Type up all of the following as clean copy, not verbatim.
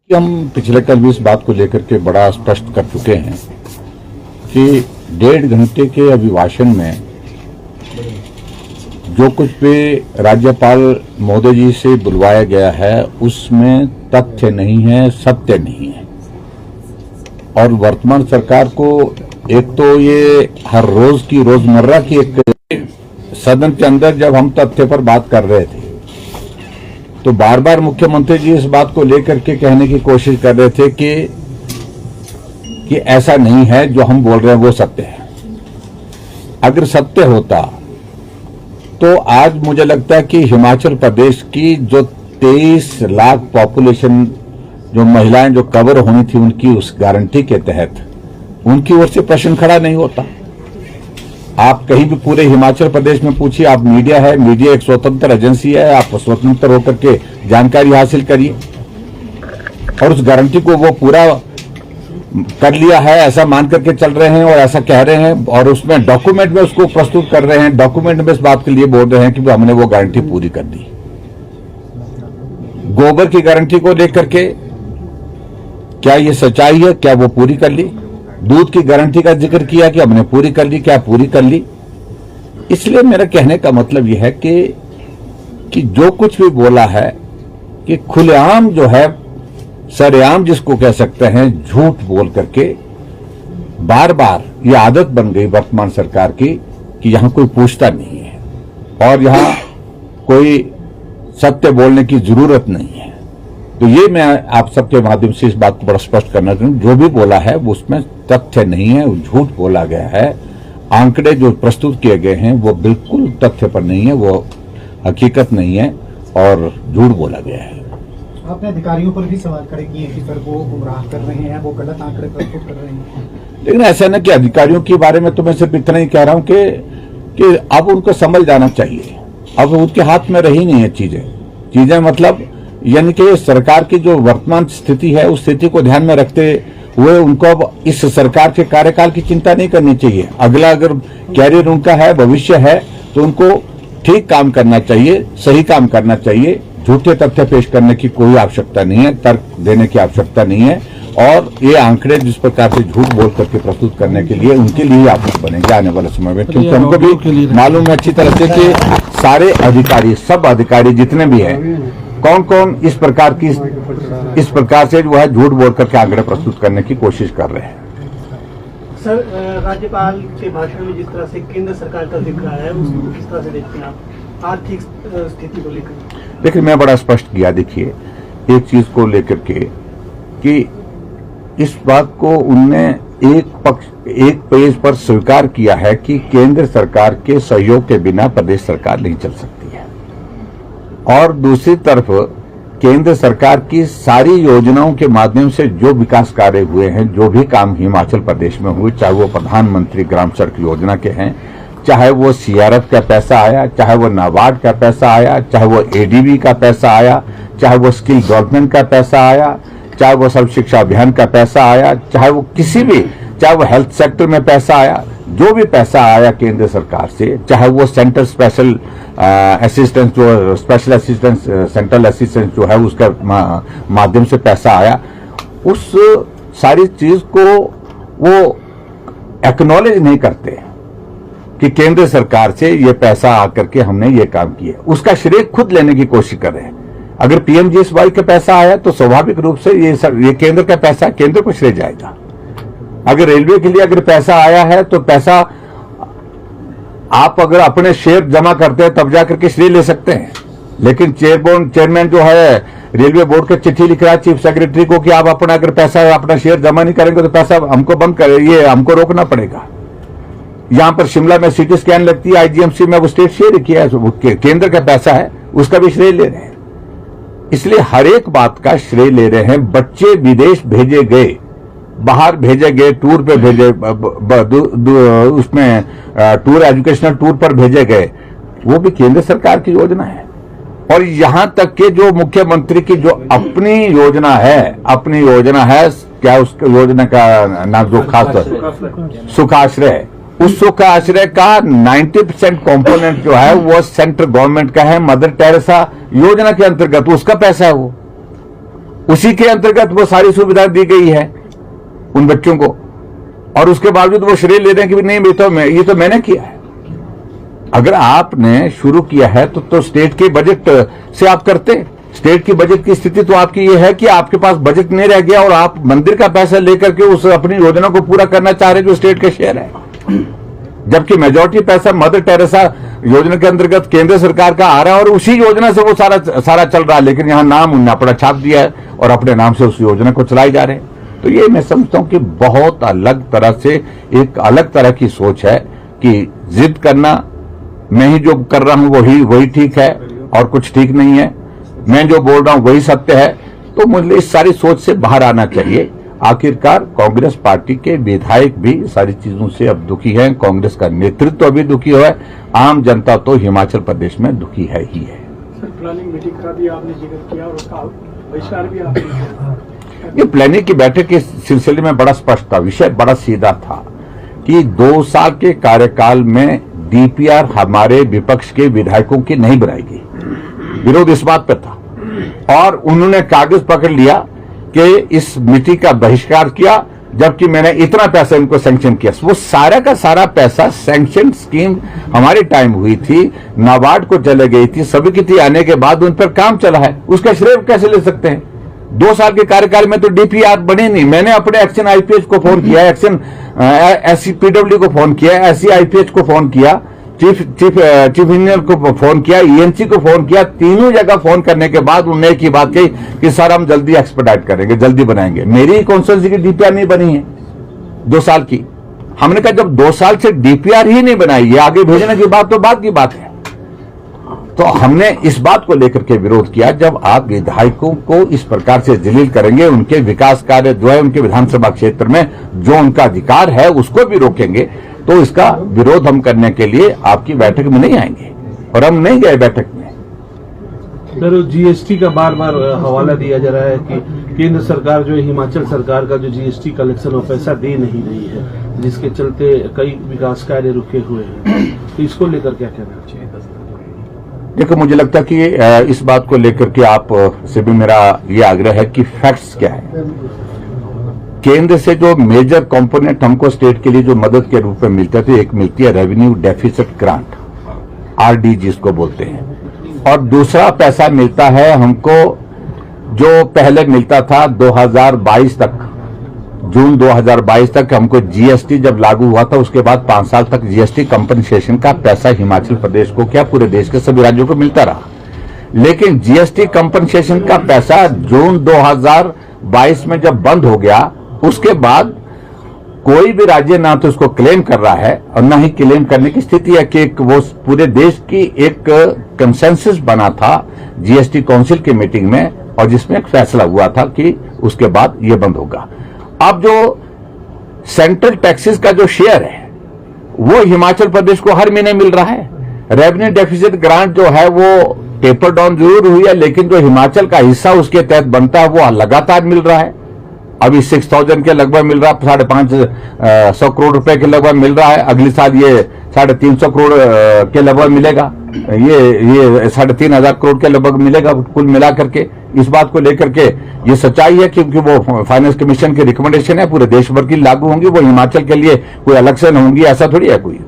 हम पिछले कल भी इस बात को लेकर के बड़ा स्पष्ट कर चुके हैं कि 1.5 घंटे के अभिभाषण में जो कुछ भी राज्यपाल महोदय जी से बुलवाया गया है उसमें तथ्य नहीं है, सत्य नहीं है। और वर्तमान सरकार को एक तो ये हर रोज की रोजमर्रा की एक सदन के अंदर जब हम तथ्य पर बात कर रहे थे तो बार बार मुख्यमंत्री जी इस बात को लेकर के कहने की कोशिश कर रहे थे कि ऐसा नहीं है, जो हम बोल रहे हैं वो सत्य है। अगर सत्य होता तो आज मुझे लगता है कि हिमाचल प्रदेश की जो 23 लाख पॉपुलेशन जो महिलाएं जो कवर होनी थी उनकी उस गारंटी के तहत उनकी ओर से प्रश्न खड़ा नहीं होता। आप कहीं भी पूरे हिमाचल प्रदेश में पूछिए, आप मीडिया है, मीडिया एक स्वतंत्र एजेंसी है, आप स्वतंत्र होकर के जानकारी हासिल करिए। और उस गारंटी को वो पूरा कर लिया है ऐसा मान करके चल रहे हैं और ऐसा कह रहे हैं और उसमें डॉक्यूमेंट में उसको प्रस्तुत कर रहे हैं, डॉक्यूमेंट में इस बात के लिए बोल रहे हैं कि हमने वो गारंटी पूरी कर दी। गोबर की गारंटी को लेकर के क्या ये सच्चाई है? क्या वो पूरी कर ली? दूध की गारंटी का जिक्र किया कि हमने पूरी कर ली, क्या पूरी कर ली? इसलिए मेरा कहने का मतलब यह है कि जो कुछ भी बोला है कि खुलेआम जो है, सरेआम जिसको कह सकते हैं, झूठ बोल करके बार बार ये आदत बन गई वर्तमान सरकार की कि यहां कोई पूछता नहीं है और यहां कोई सत्य बोलने की जरूरत नहीं है। तो ये मैं आप सबके माध्यम से इस बात को बड़ा स्पष्ट करना चाहूँ, जो भी बोला है वो उसमें तथ्य नहीं है, झूठ बोला गया है। आंकड़े जो प्रस्तुत किए गए हैं वो बिल्कुल तथ्य पर नहीं है, वो हकीकत नहीं है और झूठ बोला गया है। आपने अधिकारियों पर भी सवाल खड़े किए कि सर वो गुमराह कर रहे हैं, वो गलत आंकड़े प्रस्तुत कर रहे हैं। लेकिन ऐसा ना कि अधिकारियों के बारे में तो मैं सिर्फ इतना ही कह रहा हूं कि अब उनको समझ जाना चाहिए। अब उनके हाथ में रही नहीं है चीजें मतलब यानी कि सरकार की जो वर्तमान स्थिति है उस स्थिति को ध्यान में रखते हुए उनको अब इस सरकार के कार्यकाल की चिंता नहीं करनी चाहिए। अगला अगर कैरियर उनका है, भविष्य है, तो उनको ठीक काम करना चाहिए, सही काम करना चाहिए। झूठे तथ्य पेश करने की कोई आवश्यकता नहीं है, तर्क देने की आवश्यकता नहीं है। और ये आंकड़े जिस प्रकार से झूठ बोल करके प्रस्तुत करने के लिए उनके लिए आप बनेंगे आने वाले समय में, क्योंकि हमको भी मालूम है अच्छी तरह से कि सारे अधिकारी, सब अधिकारी जितने भी हैं, कौन कौन इस प्रकार से जो है झूठ बोल करके आंकड़े प्रस्तुत करने की कोशिश कर रहे हैं। सर, राज्यपाल के भाषण में जिस तरह से केंद्र सरकार का जिक्र है उसको किस तरह से देखते हैं आप आर्थिक स्थिति को लेकर? देखिए, मैं बड़ा स्पष्ट किया, देखिए एक चीज को लेकर के कि इस बात को उनने एक पेज पर स्वीकार किया है कि केंद्र सरकार के सहयोग के बिना प्रदेश सरकार नहीं चल सकती है। और दूसरी तरफ केंद्र सरकार की सारी योजनाओं के माध्यम से जो विकास कार्य हुए हैं, जो भी काम हिमाचल प्रदेश में हुए, चाहे वो प्रधानमंत्री ग्राम सड़क योजना के हैं, चाहे वो सीआरएफ का पैसा आया, चाहे वो नाबार्ड का पैसा आया, चाहे वो एडीबी का पैसा आया, चाहे वो स्किल डेवलपमेंट का पैसा आया, चाहे वो सर्व शिक्षा अभियान का पैसा आया, चाहे वो किसी भी, चाहे वो हेल्थ सेक्टर में पैसा आया, जो भी पैसा आया केंद्र सरकार से, चाहे वो सेंटर स्पेशल असिस्टेंस जो स्पेशल असिस्टेंस सेंट्रल असिस्टेंस जो है उसका माध्यम से पैसा आया, उस सारी चीज को वो एक्नॉलेज नहीं करते कि केंद्र सरकार से ये पैसा आकर के हमने ये काम किया। उसका श्रेय खुद लेने की कोशिश कर रहे हैं। अगर पीएमजीएसवाई का पैसा आया तो स्वाभाविक रूप से ये केंद्र का पैसा केंद्र को श्रेय जाएगा। अगर रेलवे के लिए अगर पैसा आया है तो पैसा आप अगर अपने शेयर जमा करते हैं तब जाकर के श्रेय ले सकते हैं। लेकिन चेयरमैन जो है रेलवे बोर्ड के चिट्ठी लिख रहा है चीफ सेक्रेटरी को कि आप अपना अगर पैसा अपना शेयर जमा नहीं करेंगे तो पैसा हमको बंद करे, ये हमको रोकना पड़ेगा। यहां पर शिमला में सिटी स्कैन लगती है, आईजीएमसी में वो स्टेट शेयर किया है, केंद्र का पैसा है, उसका भी श्रेय ले रहे हैं। इसलिए हर एक बात का श्रेय ले रहे हैं। बच्चे विदेश भेजे गए, बाहर भेजे गए, टूर पे भेजे, उसमें टूर एजुकेशनल टूर पर भेजे गए, वो भी केंद्र सरकार की योजना है। और यहां तक कि जो मुख्यमंत्री की जो अपनी योजना है, क्या उस योजना का नाम जो खास सुखाश्रय, उस सुखाश्रय का 90% कंपोनेंट जो है वो सेंट्रल गवर्नमेंट का है, मदर टेरेसा योजना के अंतर्गत उसका पैसा है वो। उसी के अंतर्गत वो सारी सुविधा दी गई है उन बच्चों को, और उसके बावजूद वो श्रेय ले रहे हैं कि नहीं ये तो मैंने किया है। अगर आपने शुरू किया है तो स्टेट के बजट से आप करते। स्टेट की बजट की स्थिति तो आपकी ये है कि आपके पास बजट नहीं रह गया और आप मंदिर का पैसा लेकर के उस अपनी योजना को पूरा करना चाह रहे जो स्टेट का शेयर है, जबकि मेजॉरिटी पैसा मदर टेरेसा योजना के अंतर्गत केंद्र सरकार का आ रहा है और उसी योजना से वो सारा चल रहा है। लेकिन यहां नाम उन्होंने अपना छाप दिया है और अपने नाम से उस योजना को चलाई जा रहे हैं। तो ये मैं समझता हूं कि बहुत अलग तरह से एक अलग तरह की सोच है कि जिद करना, मैं ही जो कर रहा हूं वही ठीक है और कुछ ठीक नहीं है, मैं जो बोल रहा हूं वही सत्य है। तो मुझे इस सारी सोच से बाहर आना चाहिए। आखिरकार कांग्रेस पार्टी के विधायक भी सारी चीजों से अब दुखी हैं, कांग्रेस का नेतृत्व अभी दुखी है, आम जनता तो हिमाचल प्रदेश में दुखी है ही है। सर, प्लानिंग मीटिंग का भी आपने जिक्र किया और उसका बहिष्कार भी आपने किया। ये प्लानिंग की बैठक के सिलसिले में बड़ा स्पष्ट था, विषय बड़ा सीधा था कि 2 साल के कार्यकाल में डीपीआर हमारे विपक्ष के विधायकों की नहीं बनाई गई। विरोध इस बात पर था और उन्होंने कागज पकड़ लिया कि इस मीटिंग का बहिष्कार किया, जबकि मैंने इतना पैसा इनको सैंक्शन किया। वो सारा का सारा पैसा सैंक्शन स्कीम हमारे टाइम हुई थी, नाबार्ड को चले गई थी, सभी की थी, आने के बाद उन पर काम चला है, उसका श्रेय कैसे ले सकते हैं? 2 साल के कार्यकाल में तो डीपीआर बने नहीं। मैंने अपने एक्शन आईपीएच को फोन किया, एक्शन एससीपीडब्ल्यू को फोन किया, एससीआईपीएच को फोन किया, चीफ इंजीनियर को फोन किया, ईएनसी को फोन किया। तीनों जगह फोन करने के बाद उन्होंने एक ही बात कही कि सर हम जल्दी एक्सपेडाइट करेंगे, जल्दी बनाएंगे। मेरी कॉन्स्टिट्यूंसी की डीपीआर नहीं बनी है 2 साल की। हमने कहा जब 2 साल से डीपीआर ही नहीं बनाई है, आगे भेजने की बात तो बाद की बात है। तो हमने इस बात को लेकर के विरोध किया, जब आप विधायकों को इस प्रकार से जलील करेंगे, उनके विकास कार्य जो है उनके विधानसभा क्षेत्र में जो उनका अधिकार है उसको भी रोकेंगे, तो इसका विरोध हम करने के लिए आपकी बैठक में नहीं आएंगे और हम नहीं गए बैठक में। सर, जीएसटी का बार बार हवाला दिया जा रहा है कि केंद्र सरकार जो है हिमाचल सरकार का जो जीएसटी कलेक्शन वो पैसा दे नहीं रही है, जिसके चलते कई विकास कार्य रुके हुए हैं। तो इसको लेकर क्या कहना चाहिए? देखो, मुझे लगता है कि इस बात को लेकर के आप से भी मेरा ये आग्रह है कि फैक्ट्स क्या है। केंद्र से जो मेजर कंपोनेंट हमको स्टेट के लिए जो मदद के रूप में मिलता है, तो एक मिलती है रेवेन्यू डेफिसिट ग्रांट, आरडी जिसको बोलते हैं, और दूसरा पैसा मिलता है हमको जो पहले मिलता था 2022 तक, जून 2022 तक हमको जीएसटी जब लागू हुआ था, उसके बाद 5 साल तक जीएसटी कंपनसेशन का पैसा हिमाचल प्रदेश को क्या पूरे देश के सभी राज्यों को मिलता रहा। लेकिन जीएसटी कंपनसेशन का पैसा जून 2022 में जब बंद हो गया, उसके बाद कोई भी राज्य ना तो उसको क्लेम कर रहा है और ना ही क्लेम करने की स्थिति है कि वो पूरे देश की एक कंसेंसस बना था जीएसटी काउंसिल की मीटिंग में, और जिसमें एक फैसला हुआ था कि उसके बाद ये बंद होगा। अब जो सेंट्रल टैक्सेस का जो शेयर है वो हिमाचल प्रदेश को हर महीने मिल रहा है। रेवेन्यू डेफिसिट ग्रांट जो है वो टेपर डाउन जरूर हुई है, लेकिन जो हिमाचल का हिस्सा उसके तहत बनता है वो लगातार मिल रहा है। अभी 6000 के लगभग मिल रहा है, 550 करोड़ रुपए के लगभग मिल रहा है। अगले साल ये 350 करोड़ के लगभग मिलेगा, ये 3500 करोड़ के लगभग मिलेगा कुल मिला करके। इस बात को लेकर के ये सच्चाई है क्योंकि वो फाइनेंस कमीशन की रिकमेंडेशन है, पूरे देश भर की लागू होंगी, वो हिमाचल के लिए कोई अलग से न होंगी, ऐसा थोड़ी है कोई।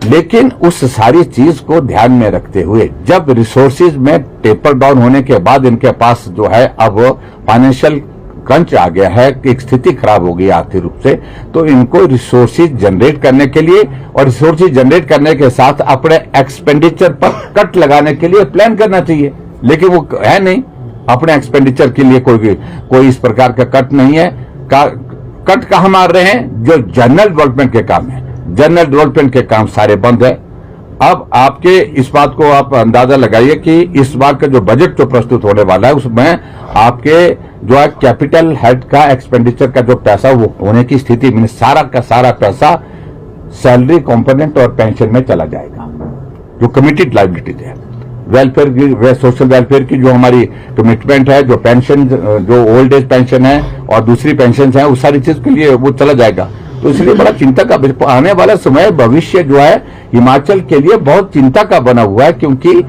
लेकिन उस सारी चीज को ध्यान में रखते हुए जब रिसोर्सेज में टेपर डाउन होने के बाद इनके पास जो है अब फाइनेंशियल क्रंच आ गया है, एक स्थिति खराब हो गई आर्थिक रूप से, तो इनको रिसोर्सेज जनरेट करने के लिए और रिसोर्सेज जनरेट करने के साथ अपने एक्सपेंडिचर पर कट लगाने के लिए प्लान करना चाहिए। लेकिन वो है नहीं, अपने एक्सपेंडिचर के लिए कोई इस प्रकार का कट नहीं है। कट कहां मार रहे हैं? जो जनरल डेवलपमेंट के काम है, जनरल डेवलपमेंट के काम सारे बंद है। अब आपके इस बात को आप अंदाजा लगाइए कि इस बार का जो बजट जो प्रस्तुत होने वाला है उसमें आपके जो है कैपिटल हेड का एक्सपेंडिचर का जो पैसा वो होने की स्थिति में सारा का सारा पैसा सैलरी कंपोनेंट और पेंशन में चला जाएगा, जो कमिटेड लायबिलिटीज है। वेलफेयर की, सोशल वेलफेयर की जो हमारी कमिटमेंट है, जो पेंशन, जो ओल्ड एज पेंशन है और दूसरी पेंशन है, उस सारी चीज के लिए वो चला जाएगा। तो इसलिए बड़ा चिंता का आने वाला समय, भविष्य जो है हिमाचल के लिए बहुत चिंता का बना हुआ है, क्योंकि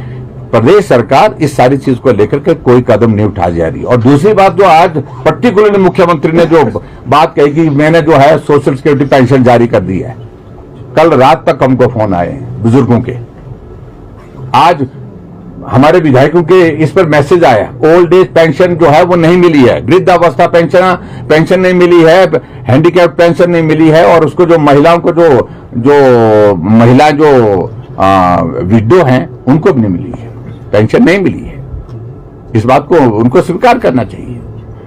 प्रदेश सरकार इस सारी चीज को लेकर के कोई कदम नहीं उठा जा रही। और दूसरी बात जो आज पर्टिकुलरली मुख्यमंत्री ने जो बात कही कि मैंने जो है सोशल सिक्योरिटी पेंशन जारी कर दी है, कल रात तक हमको फोन आए हैं बुजुर्गों के, आज हमारे विधायकों के इस पर मैसेज आया, ओल्ड एज पेंशन जो है वो नहीं मिली है, वृद्धावस्था पेंशन नहीं मिली है, हैंडीकैप पेंशन नहीं मिली है, और उसको जो महिलाओं को जो महिला जो विडो हैं उनको भी नहीं मिली है, पेंशन नहीं मिली है। इस बात को उनको स्वीकार करना चाहिए।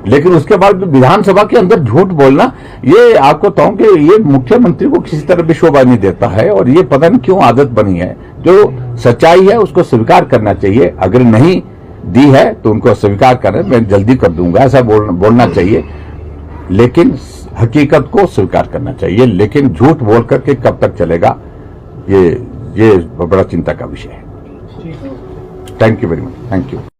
लेकिन उसके बाद विधानसभा के अंदर झूठ बोलना, ये आपको कहूं कि ये मुख्यमंत्री को किसी तरह भी शोभा नहीं देता है, और ये पता नहीं क्यों आदत बनी है। जो सच्चाई है उसको स्वीकार करना चाहिए, अगर नहीं दी है तो उनको स्वीकार करें, मैं जल्दी कर दूंगा ऐसा बोलना चाहिए, लेकिन हकीकत को स्वीकार करना चाहिए। लेकिन झूठ बोल करके कब तक चलेगा, ये बड़ा चिंता का विषय है। Thank you very much. Thank you.